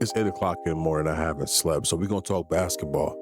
It's 8 o'clock in the morning. I haven't slept. So we're going to talk basketball.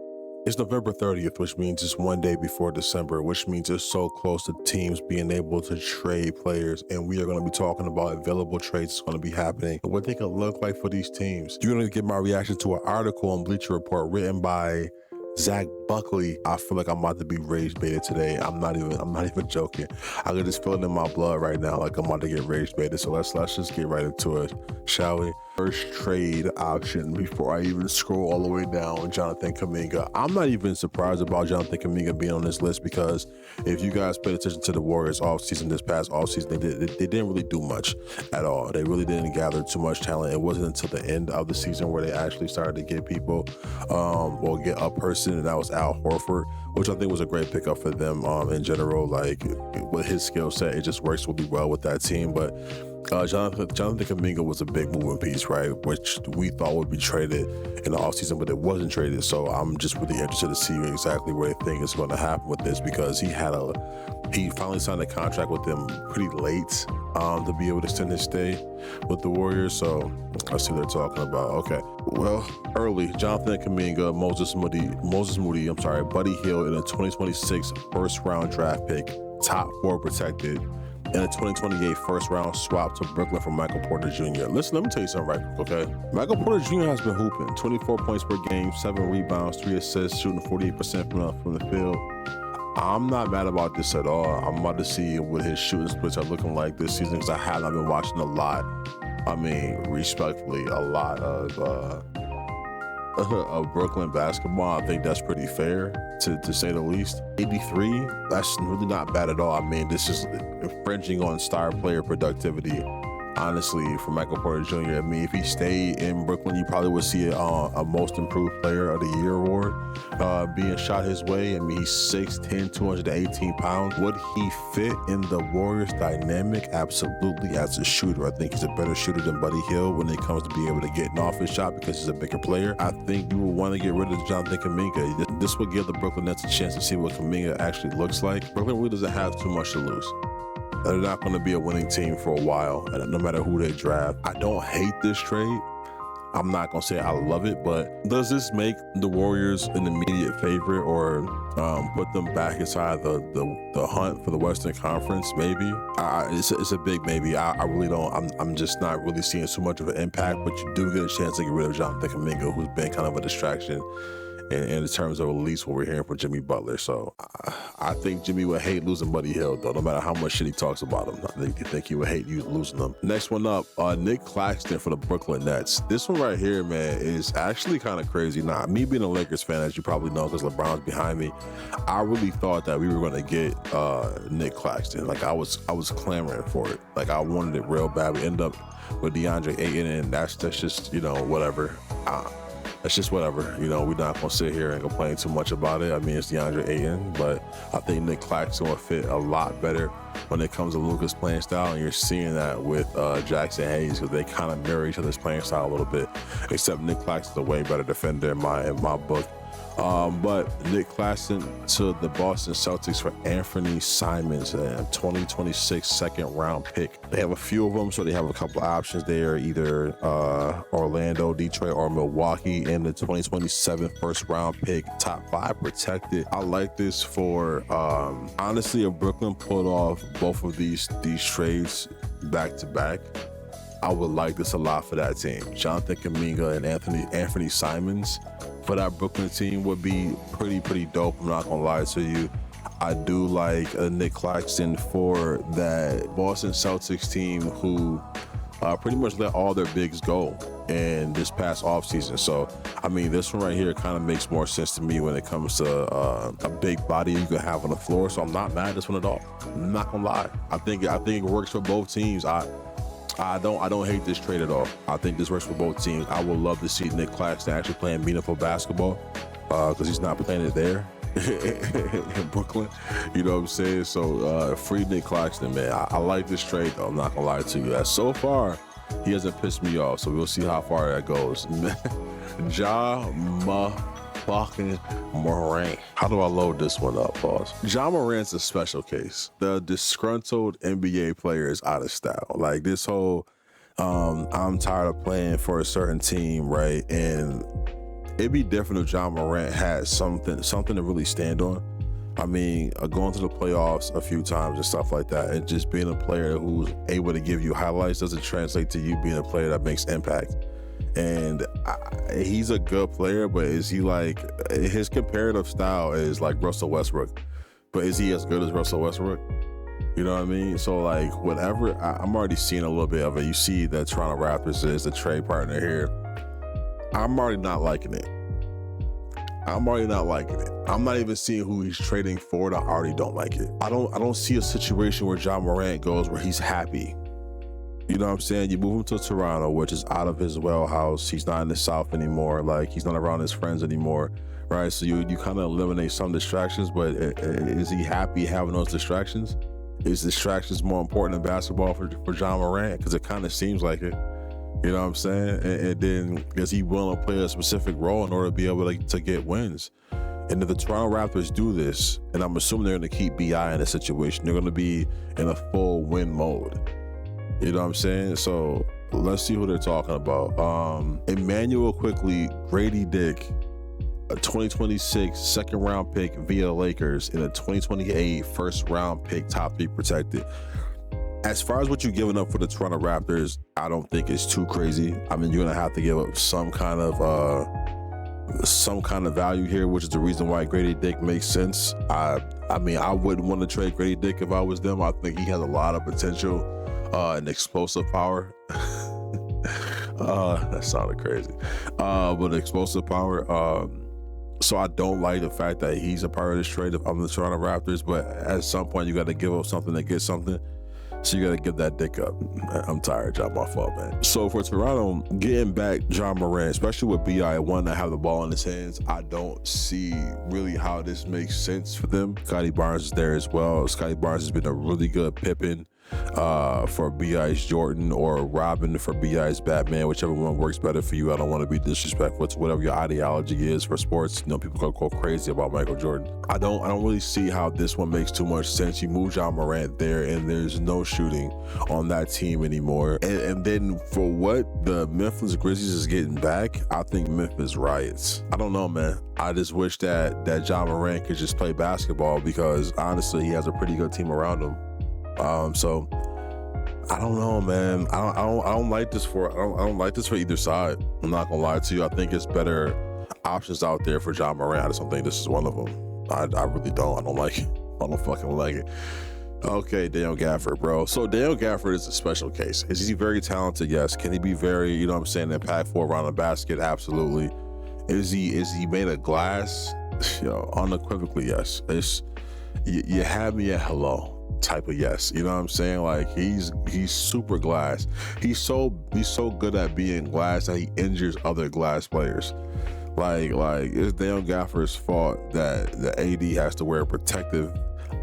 It's November 30th, which means it's one day before December, which means it's so close to teams being able to trade players. And we are going to be talking about available trades that's going to be happening and what they can look like for these teams. You're going to get my reaction to an article on Bleacher Report written by Zach Buckley. I feel like I'm about to be rage baited today. I'm not even joking. I can just feel it in my blood right now, like I'm about to get rage baited. So let's just get right into it, shall we? First trade option before I even scroll all the way down, Jonathan Kuminga. I'm not even surprised about Jonathan Kuminga being on this list because if you guys paid attention to the Warriors offseason, this past offseason, they didn't really do much at all. They really didn't gather too much talent. It wasn't until the end of the season where they actually started to get people or get a person, and that was Al Horford, which I think was a great pickup for them in general. Like with his skill set, it just works really well with that team. But Jonathan Kuminga was a big moving piece, right? Which we thought would be traded in the offseason, but it wasn't traded. So I'm just really interested to see exactly what they think is going to happen with this, because he finally signed a contract with them pretty late to be able to extend his stay with the Warriors. So let's see what they're talking about. Okay. Well, early, Jonathan Kuminga, Moses Moody, Buddy Hield in a 2026 first round draft pick, top 4 protected, and a 2028 first round swap to Brooklyn for Michael Porter Jr. Listen, let me tell you something right quick, okay? Michael Porter Jr. has been hooping. 24 points per game, 7 rebounds, 3 assists, shooting 48% from the field. I'm not mad about this at all. I'm about to see what his shooting splits are looking like this season, because I have not been watching a lot. I mean, respectfully, a lot of Brooklyn basketball. I think that's pretty fair to say the least. 83, that's really not bad at all. I mean, this is infringing on star player productivity, honestly, for Michael Porter Jr. I mean, if he stayed in Brooklyn, you probably would see a most improved player of the year award being shot his way. I mean, he's 6'10", 218 pounds. Would he fit in the Warriors dynamic? Absolutely. As a shooter, I think he's a better shooter than Buddy Hield when it comes to being able to get an off his shot, because he's a bigger player. I think you would want to get rid of Jonathan Kuminga. This would give the Brooklyn Nets a chance to see what Kuminga actually looks like. Brooklyn really doesn't have too much to lose. They're not going to be a winning team for a while, and no matter who they draft. I don't hate this trade. I'm not going to say I love it, but does this make the Warriors an immediate favorite, or put them back inside the hunt for the Western Conference? Maybe. It's a big maybe. I really don't. I'm just not really seeing so much of an impact, but you do get a chance to get rid of Jonathan Kuminga, who's been kind of a distraction in terms of at least what we're hearing from Jimmy Butler. So I think Jimmy would hate losing Buddy Hield, though, no matter how much shit he talks about him. I think he would hate you losing them. Next one up, Nick Claxton for the Brooklyn Nets. This one right here, man, is actually kind of crazy. Now, me being a Lakers fan, as you probably know, because LeBron's behind me, I really thought that we were going to get Nick Claxton. Like, I was clamoring for it. Like, I wanted it real bad. We ended up with DeAndre Ayton, and that's just, whatever. That's just whatever. We're not going to sit here and complain too much about it. I mean, it's DeAndre Ayton, but I think Nick Claxton will fit a lot better when it comes to Luka's playing style, and you're seeing that with Jackson Hayes, because they kind of mirror each other's playing style a little bit, except Nick Claxton's a way better defender in my book. But Nick Claxton to the Boston Celtics for Anthony Simons, a 2026 second round pick. They have a few of them, so they have a couple of options there, either Orlando, Detroit, or Milwaukee, and the 2027 first round pick, top 5 protected. I like this for, honestly, if Brooklyn pulled off both of these trades back to back, I would like this a lot for that team. Jonathan Kuminga and Anthony Simons for that Brooklyn team would be pretty dope. I'm not gonna lie to you. I do like Nick Claxton for that Boston Celtics team, who pretty much let all their bigs go in this past offseason. So, I mean, this one right here kind of makes more sense to me when it comes to a big body you can have on the floor. So I'm not mad at this one at all. I'm not gonna lie. I think it works for both teams. I don't hate this trade at all. I think this works for both teams. I would love to see Nick Claxton actually playing meaningful basketball, because he's not playing it there in Brooklyn. You know what I'm saying? So free Nick Claxton, man. I like this trade, though. I'm not gonna lie to you. So far, he hasn't pissed me off. So we'll see how far that goes. Fucking Morant. How do I load this one up, boss? Ja Morant's a special case. The disgruntled NBA player is out of style. Like, this whole I'm tired of playing for a certain team, right? And it'd be different if John Morant had something to really stand on. I mean, going to the playoffs a few times and stuff like that, and just being a player who's able to give you highlights doesn't translate to you being a player that makes impact. And he's a good player, but is he like, his comparative style is like Russell Westbrook, but is he as good as Russell Westbrook? You know what I mean? So like, whatever, I'm already seeing a little bit of it. You see that Toronto Raptors is the trade partner here. I'm already not liking it. I'm not even seeing who he's trading for, and I already don't like it. I don't see a situation where John Morant goes where he's happy. You know what I'm saying? You move him to Toronto, which is out of his wheelhouse. He's not in the South anymore. Like, he's not around his friends anymore, right? So you kind of eliminate some distractions, but is he happy having those distractions? Is distractions more important than basketball for John Morant? Because it kind of seems like it. You know what I'm saying? And then is he willing to play a specific role in order to be able to get wins? And if the Toronto Raptors do this, and I'm assuming they're going to keep BI in a situation, they're going to be in a full win mode. You know what I'm saying? So let's see who they're talking about. Emmanuel Quickly, Grady Dick, a 2026 second round pick via Lakers, and a 2028 first round pick, top 3 protected. As far as what you're giving up for the Toronto Raptors, I don't think it's too crazy. I mean, you're gonna have to give up some kind of value here, which is the reason why Grady Dick makes sense. I mean, I wouldn't want to trade Grady Dick if I was them. I think he has a lot of potential and explosive power. That sounded crazy, but explosive power. So I don't like the fact that he's a part of this trade if I'm the Toronto Raptors. But at some point, you got to give up something to get something. So you got to give that dick up. I'm tired, John. My fault, man. So for Toronto, getting back John Morant, especially with BI, one that have the ball in his hands, I don't see really how this makes sense for them. Scotty Barnes is there as well. Scotty Barnes has been a really good Pippen for BI's Jordan, or Robin for BI's Batman, whichever one works better for you. I don't want to be disrespectful to whatever your ideology is for sports. You know, people gonna go crazy about Michael Jordan. I don't really see how this one makes too much sense. You move John Morant there, and there's no shooting on that team anymore. And then for what the Memphis Grizzlies is getting back, I think Memphis riots. I don't know, man. I just wish that John Morant could just play basketball, because honestly, he has a pretty good team around him. So I don't know, man. I don't like this for either side. I'm not gonna lie to you. I think it's better options out there for John Morant. I just don't think this is one of them. I really don't. I don't like it. I don't fucking like it. Okay, Daniel Gafford, bro. So Daniel Gafford is a special case. Is he very talented? Yes. Can he be very, you know what I'm saying, impactful around the basket? Absolutely. Is he made of glass? Unequivocally, yes. You had me at hello type of yes. You know what I'm saying? Like, he's super glass. He's so good at being glass that he injures other glass players. Like it's Daniel Gafford's fault that the AD has to wear protective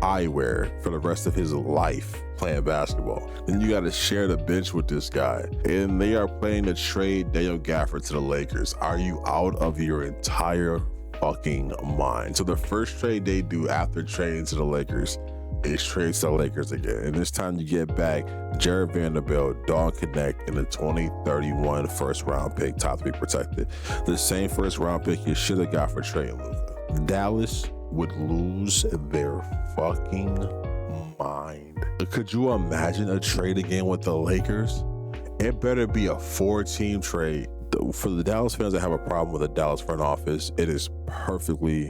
eyewear for the rest of his life playing basketball. Then you got to share the bench with this guy, and they are planning to trade Daniel Gafford to the Lakers. Are you out of your entire fucking mind? So the first trade they do after trading to the Lakers is trade to the Lakers again, and this time you get back Jared Vanderbilt, Dawn Connect, and the 2031 first round pick, top 3 protected. The same first round pick you should have got for trading Luka. Dallas would lose their fucking mind. Could you imagine a trade again with the Lakers? It better be a 4-team trade. For the Dallas fans that have a problem with the Dallas front office, it is perfectly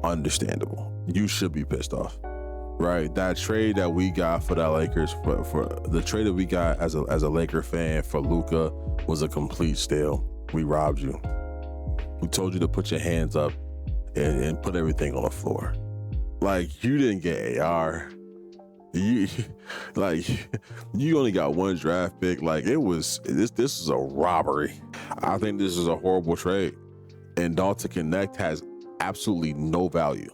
understandable. You should be pissed off. Right, that trade that we got for that Lakers, for the trade that we got as a Laker fan for Luka was a complete steal. We robbed you. We told you to put your hands up and put everything on the floor. Like, you didn't get AR. You only got 1 draft pick. Like, this is a robbery. I think this is a horrible trade. And Dalton Connect has absolutely no value.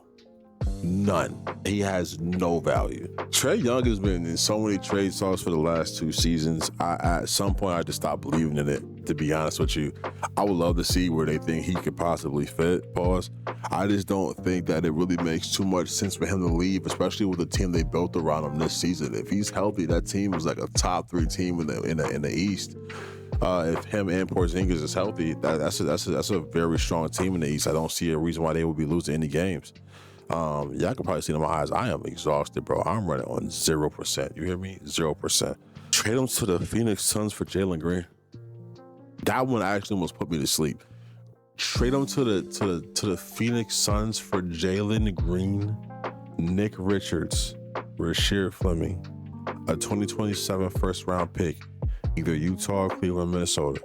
None. He has no value. Trae Young has been in so many trade talks for the last 2 seasons. At some point, I just stopped believing in it, to be honest with you. I would love to see where they think he could possibly fit, pause. I just don't think that it really makes too much sense for him to leave, especially with the team they built around him this season. If he's healthy, that team is like a top 3 team in the East. If him and Porzingis is healthy, that's a very strong team in the East. I don't see a reason why they would be losing any games. Y'all can probably see in my eyes, I am exhausted, bro. I'm running on 0%. You hear me? 0%. Trade him to the Phoenix Suns for Jalen Green. That one actually almost put me to sleep. Trade him to the Phoenix Suns for Jalen Green, Nick Richards, Rasheed Fleming, a 2027 first round pick, either Utah, Cleveland, Minnesota,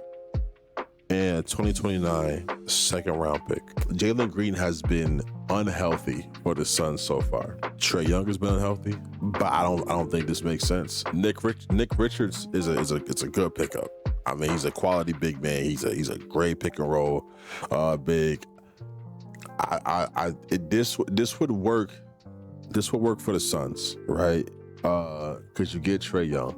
and a 2029 second round pick. Jalen Green has been unhealthy for the Suns so far. Trae Young has been unhealthy, but I don't think this makes sense. Nick Richards is a good pickup. I mean, he's a quality big man. He's a great pick and roll big. This would work. This would work for the Suns, right? Because you get Trae Young.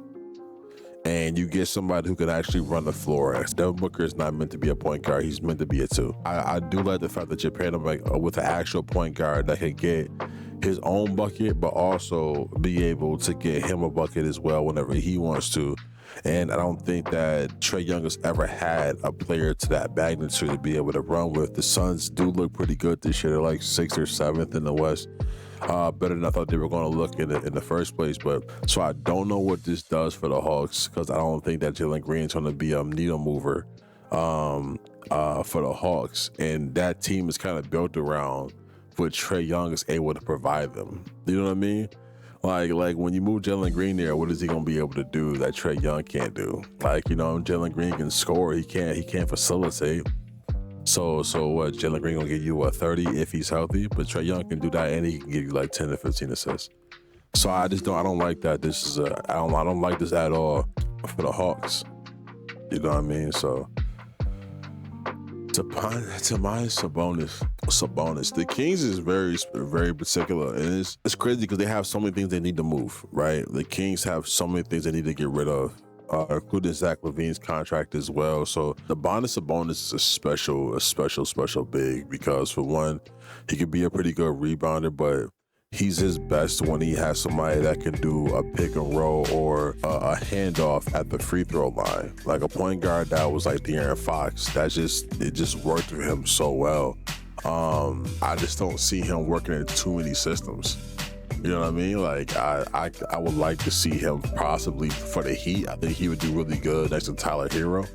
And you get somebody who can actually run the floor. Devin Booker is not meant to be a point guard. He's meant to be a 2. I do like the fact that you're pairing him with an actual point guard that can get his own bucket, but also be able to get him a bucket as well whenever he wants to. And I don't think that Trae Young has ever had a player to that magnitude to be able to run with. The Suns do look pretty good this year. They're like 6th or 7th in the West. Better than I thought they were going to look in the first place. But so I don't know what this does for the Hawks, because I don't think that Jalen Green is going to be a needle mover for the Hawks. And that team is kind of built around what Trae Young is able to provide them. You know what I mean? Like when you move Jalen Green there, what is he gonna be able to do that Trae Young can't do? Like, you know, Jalen Green can score, he can't facilitate. So what? Jalen Green gonna give you 30 if he's healthy, but Trae Young can do that, and he can give you like 10 to 15 assists. So I don't like that. I don't like this at all for the Hawks. You know what I mean? So to my Sabonis, the Kings is very, very particular, and it's crazy because they have so many things they need to move, right? The Kings have so many things they need to get rid of, including Zach LaVine's contract as well. So the Sabonis is a special big, because for one, he could be a pretty good rebounder, but he's his best when he has somebody that can do a pick and roll or a handoff at the free throw line. Like a point guard that was like De'Aaron Fox. It just worked for him so well. I just don't see him working in too many systems. You know what I mean? Like I would like to see him possibly for the Heat. I think he would do really good next to Tyler Hero.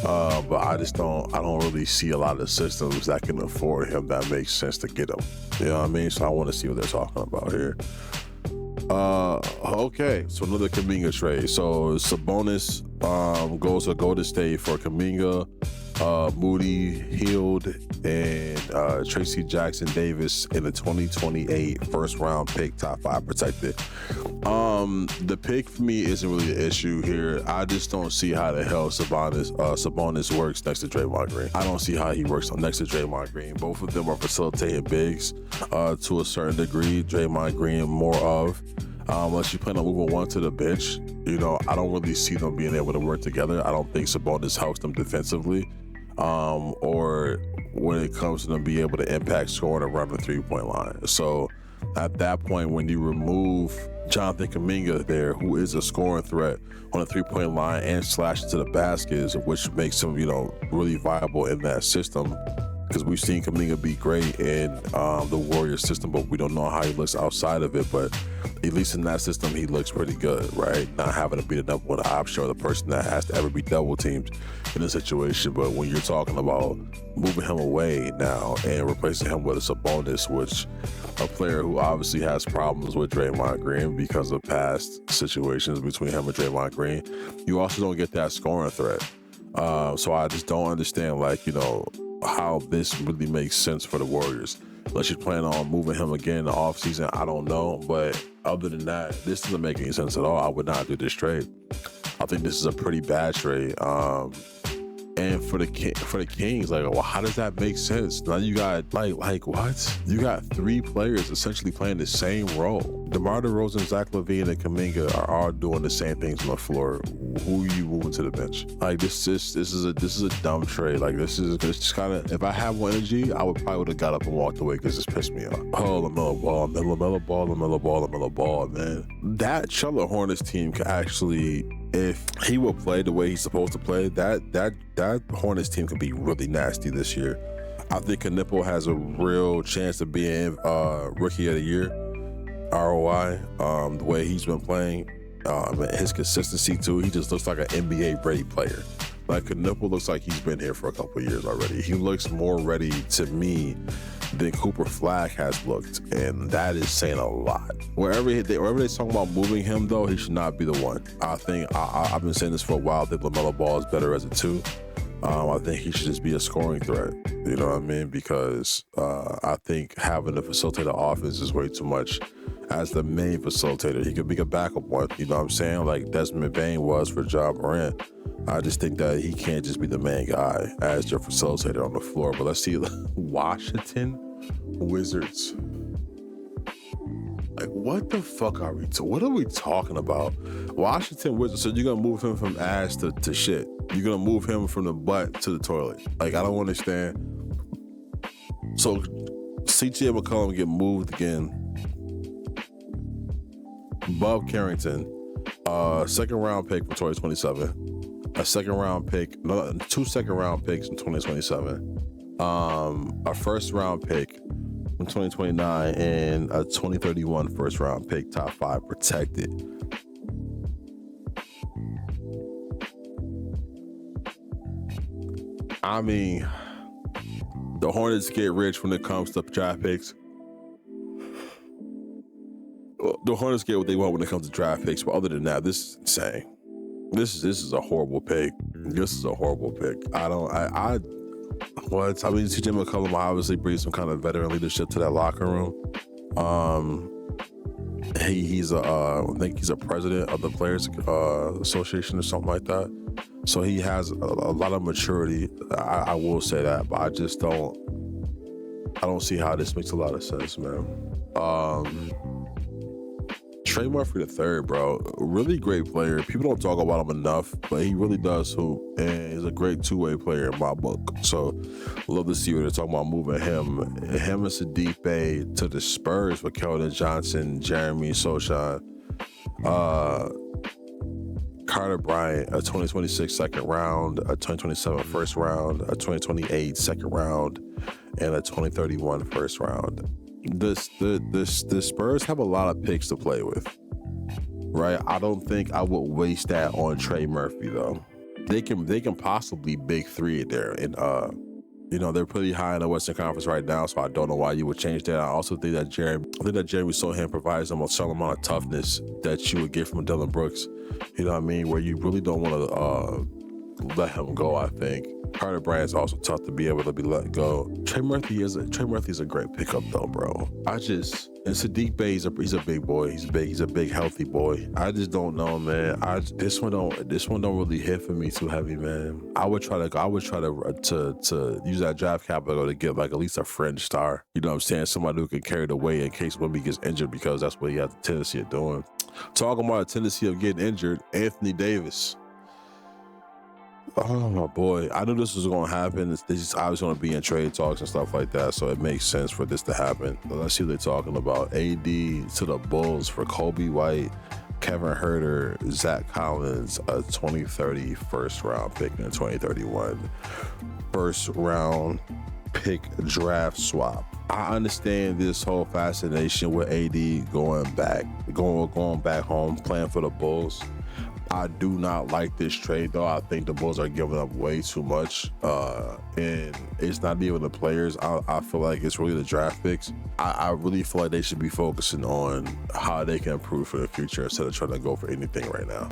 But I don't really see a lot of systems that can afford him that makes sense to get him. You know what I mean? So I want to see what they're talking about here. Okay, so another Kuminga trade. So Sabonis goes to Golden State for Kuminga, Moody, Hield, and Tracy Jackson Davis in the 2028 first round pick, top 5 protected. The pick for me isn't really an issue here. I just don't see how the hell Sabonis works next to Draymond Green. I don't see how he works next to Draymond Green. Both of them are facilitating bigs to a certain degree. Draymond Green more of. Unless you plan on moving one to the bench, you know, I don't really see them being able to work together. I don't think Sabonis helps them defensively, or when it comes to them being able to impact scoring around the 3-point line. So at that point, when you remove Jonathan Kuminga there, who is a scoring threat on the 3-point line and slash to the baskets, which makes him, you know, really viable in that system. Because we've seen Kuminga be great in the Warriors system, but we don't know how he looks outside of it. But at least in that system, he looks pretty good, right? Not having to be the number one option or the person that has to ever be double teamed in a situation. But when you're talking about moving him away now and replacing him with a Sabonis, which a player who obviously has problems with Draymond Green because of past situations between him and Draymond Green, you also don't get that scoring threat. So I just don't understand, like, you know, how this really makes sense for the Warriors. Unless you plan on moving him again in the offseason, I don't know. But other than that, this doesn't make any sense at all. I would not do this trade. I think this is a pretty bad trade. And for the Kings, like, well, how does that make sense? Now you got like what? You got 3 players essentially playing the same role. DeMar DeRozan, Zach LaVine, and Kuminga are all doing the same things on the floor. Who are you moving to the bench? Like this is a dumb trade. Like this is kind of, if I had more energy, I would probably have got up and walked away because this pissed me off. Oh, LaMelo Ball, man. That Charlotte Hornets team could actually, if he will play the way he's supposed to play, that Hornets team could be really nasty this year. I think Knipple has a real chance of being Rookie of the Year, ROI. The way he's been playing, his consistency too. He just looks like an NBA ready player. Like Knipple looks like he's been here for a couple of years already. He looks more ready to me than Cooper Flag has looked, and that is saying a lot. Wherever they're talking about moving him, though, he should not be the one. I think I've been saying this for a while. I think LaMelo Ball is better as a 2. I think he should just be a scoring threat. You know what I mean? Because I think having a facilitator offense is way too much. As the main facilitator, he could be a backup one. You know what I'm saying? Like Desmond Bane was for Ja Morant. I just think that he can't just be the main guy as your facilitator on the floor. But let's see, Washington Wizards. Like, what the fuck are we? What are we talking about? Washington Wizards. So you're gonna move him from ass to shit. You're gonna move him from the butt to the toilet. Like, I don't understand. So CJ McCollum get moved again. Bob Carrington, second round pick for 2027, a second round pick, 2 second round picks in 2027, a first round pick in 2029, and a 2031 first round pick, top 5 protected. I mean, the Hornets get rich when it comes to draft picks. The Hornets get what they want when it comes to draft picks, but other than that, this is insane. This is a horrible pick. This is a horrible pick. I mean, CJ McCollum obviously brings some kind of veteran leadership to that locker room. I think he's a president of the Players Association or something like that. So he has a lot of maturity. I will say that, but I don't see how this makes a lot of sense, man. Trey Murphy III, bro, really great player. People don't talk about him enough, but he really does hoop, and he's a great two-way player in my book. So, love to see what they're talking about moving him and Sadiq Bey to the Spurs with Keldon Johnson, Jeremy Sochan, Carter Bryant, a 2026 second round, a 2027 first round, a 2028 second round, and a 2031 first round. The Spurs have a lot of picks to play with, right? I don't think I would waste that on Trey Murphy though. They can possibly big three there, and they're pretty high in the Western Conference right now, so I don't know why you would change that. I also think that Jeremy Sohan provides them a certain amount of toughness that you would get from Dillon Brooks. You know what I mean? Where you really don't want to let him go. I think Carter Bryant's also tough to be able to be let go. Trey Murphy's a great pickup though, bro. And Sadiq Bey, he's a big boy. He's a big healthy boy. I just don't know, man. This one don't really hit for me too heavy, man. I would try to use that draft capital to get like at least a fringe star. You know what I'm saying? Somebody who can carry the weight in case Wemby gets injured, because that's what he has the tendency of doing. Talking about a tendency of getting injured, Anthony Davis. Oh my boy, I knew this was going to happen. I was going to be in trade talks and stuff like that, so it makes sense for this to happen. Let's see what they're talking about. AD to the Bulls for Kobe White, Kevin Huerter, Zach Collins, a 2030 first round pick and a 2031 first round pick draft swap. I understand this whole fascination with AD going back home, playing for the Bulls. I do not like this trade though. I think the Bulls are giving up way too much, and it's not even the players. I feel like it's really the draft picks. I really feel like they should be focusing on how they can improve for the future instead of trying to go for anything right now.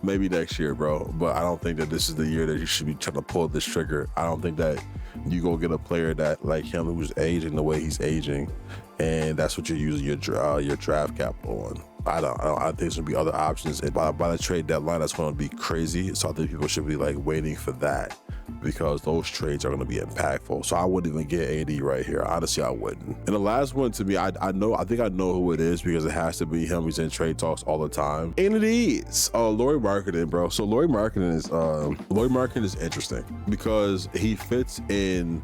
Maybe next year, bro, but I don't think that this is the year that you should be trying to pull this trigger. I don't think that you go get a player that like him who's aging the way he's aging, and that's what you're using your draft capital on. I think there's gonna be other options, and by the trade deadline, that's gonna be crazy. So I think people should be like waiting for that. because those trades are going to be impactful. So I wouldn't even get AD right here. Honestly, I wouldn't. And the last one to me, I think I know who it is because it has to be him. He's in trade talks all the time, and it is Lauri Markkanen, bro. So Lauri Markkanen is interesting because he fits in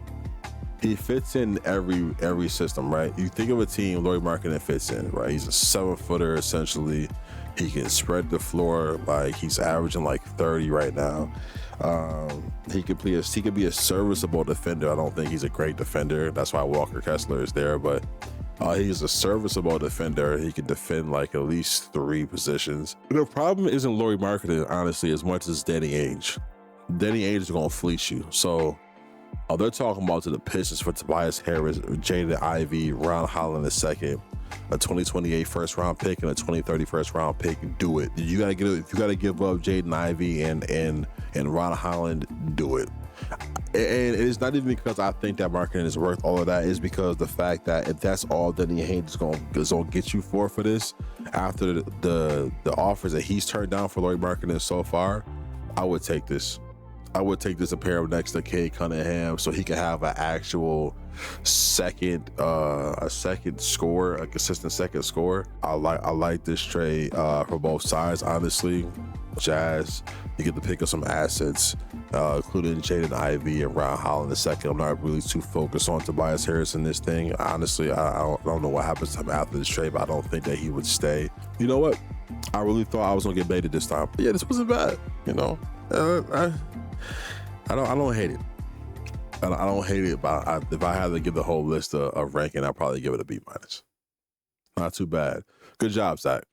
every system, right? You think of a team Lauri Markkanen fits in, right? He's a 7-footer essentially. He can spread the floor, like he's averaging like 30 right now. He could be a serviceable defender. I don't think he's a great defender. That's why Walker Kessler is there, but he's a serviceable defender. He can defend like at least 3 positions. The problem isn't Lauri Markkanen, honestly, as much as Danny Ainge. Danny Ainge is gonna fleece you. So they're talking about to the Pistons for Tobias Harris, Jaden Ivey, Ron Holland II, a 2028 first round pick and a 2030 first round pick. Do it. If you gotta give up Jaden Ivey and Ron Holland, do it. And it's not even because I think that Markkanen is worth all of that. It's because the fact that if that's all Danny Ainge is gonna get you for this, after the offers that he's turned down for Lauri Markkanen so far, I would take this. I would take this a pair of next to Cade Cunningham so he can have an actual second score, a consistent second score. I like this trade for both sides, honestly. Jazz, you get to pick up some assets, including Jaden Ivey and Ron Holland II. I'm not really too focused on Tobias Harris in this thing. Honestly, I don't know what happens to him after this trade, but I don't think that he would stay. You know what? I really thought I was gonna get baited this time. But yeah, this wasn't bad. You know, I don't hate it. I don't hate it, but if I had to give the whole list a ranking, I'd probably give it a B-. Not too bad. Good job, Zach.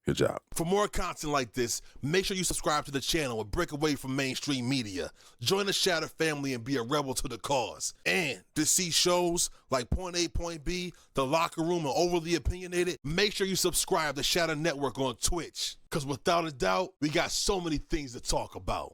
Good job. For more content like this, make sure you subscribe to the channel and break away from mainstream media. Join the Shatter family and be a rebel to the cause. And to see shows like Point A, Point B, The Locker Room, and Overly Opinionated, make sure you subscribe to Shatter Network on Twitch. Because without a doubt, we got so many things to talk about.